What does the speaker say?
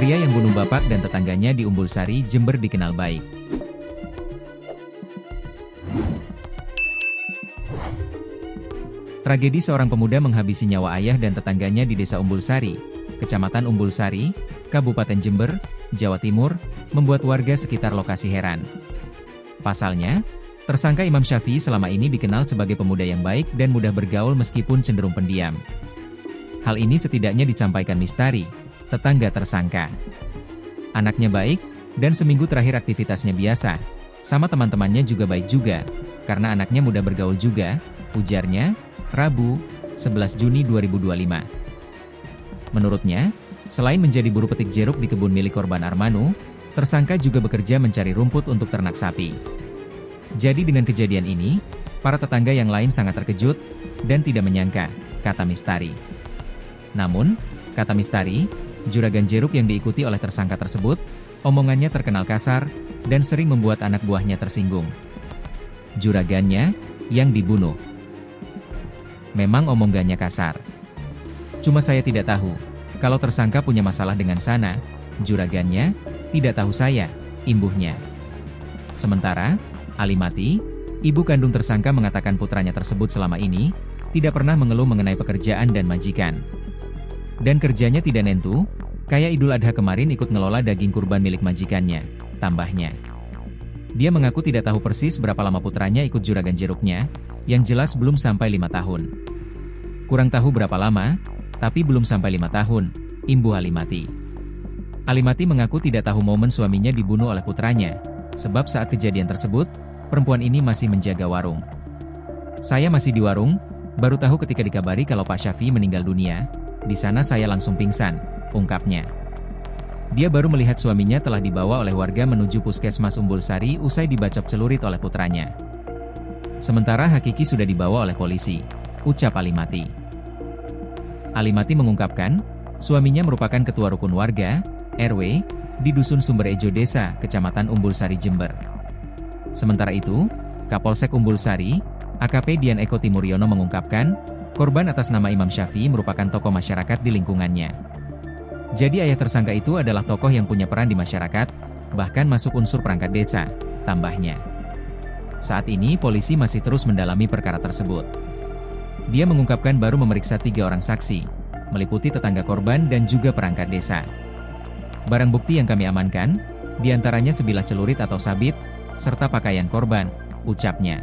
Pria yang bunuh bapak dan tetangganya di Umbul Sari, Jember dikenal baik. Tragedi seorang pemuda menghabisi nyawa ayah dan tetangganya di Desa Umbul Sari, Kecamatan Umbul Sari, Kabupaten Jember, Jawa Timur, membuat warga sekitar lokasi heran. Pasalnya, tersangka Imam Syafi'i selama ini dikenal sebagai pemuda yang baik dan mudah bergaul meskipun cenderung pendiam. Hal ini setidaknya disampaikan Mistari, tetangga tersangka. Anaknya baik, dan seminggu terakhir aktivitasnya biasa. Sama teman-temannya juga baik juga, karena anaknya mudah bergaul juga, ujarnya, Rabu, 11 Juni 2025. Menurutnya, selain menjadi buru petik jeruk di kebun milik korban Armanu, tersangka juga bekerja mencari rumput untuk ternak sapi. Jadi dengan kejadian ini, para tetangga yang lain sangat terkejut, dan tidak menyangka, kata Mistari. Namun, kata Mistari, juragan jeruk yang diikuti oleh tersangka tersebut, omongannya terkenal kasar, dan sering membuat anak buahnya tersinggung. Juragannya, yang dibunuh. Memang omongannya kasar. Cuma saya tidak tahu, kalau tersangka punya masalah dengan sana, juragannya, tidak tahu saya, imbuhnya. Sementara, Alimati, ibu kandung tersangka mengatakan putranya tersebut selama ini, tidak pernah mengeluh mengenai pekerjaan dan majikan. Dan kerjanya tidak nentu, kayak Idul Adha kemarin ikut ngelola daging kurban milik majikannya, tambahnya. Dia mengaku tidak tahu persis berapa lama putranya ikut juragan jeruknya, yang jelas belum sampai 5 tahun. Kurang tahu berapa lama, tapi belum sampai 5 tahun, imbuh Alimati. Alimati mengaku tidak tahu momen suaminya dibunuh oleh putranya, sebab saat kejadian tersebut, perempuan ini masih menjaga warung. Saya masih di warung, baru tahu ketika dikabari kalau Pak Syafi'i meninggal dunia, di sana saya langsung pingsan, ungkapnya. Dia baru melihat suaminya telah dibawa oleh warga menuju Puskesmas Umbul Sari usai dibacok celurit oleh putranya. Sementara Hakiki sudah dibawa oleh polisi, ucap Alimati. Alimati mengungkapkan, suaminya merupakan ketua rukun warga, RW, di Dusun Sumberejo Desa, Kecamatan Umbul Sari, Jember. Sementara itu, Kapolsek Umbul Sari, AKP Dian Eko Timuryono mengungkapkan, korban atas nama Imam Syafi'i merupakan tokoh masyarakat di lingkungannya. Jadi ayah tersangka itu adalah tokoh yang punya peran di masyarakat, bahkan masuk unsur perangkat desa, tambahnya. Saat ini polisi masih terus mendalami perkara tersebut. Dia mengungkapkan baru memeriksa 3 orang saksi, meliputi tetangga korban dan juga perangkat desa. Barang bukti yang kami amankan, diantaranya sebilah celurit atau sabit, serta pakaian korban, ucapnya.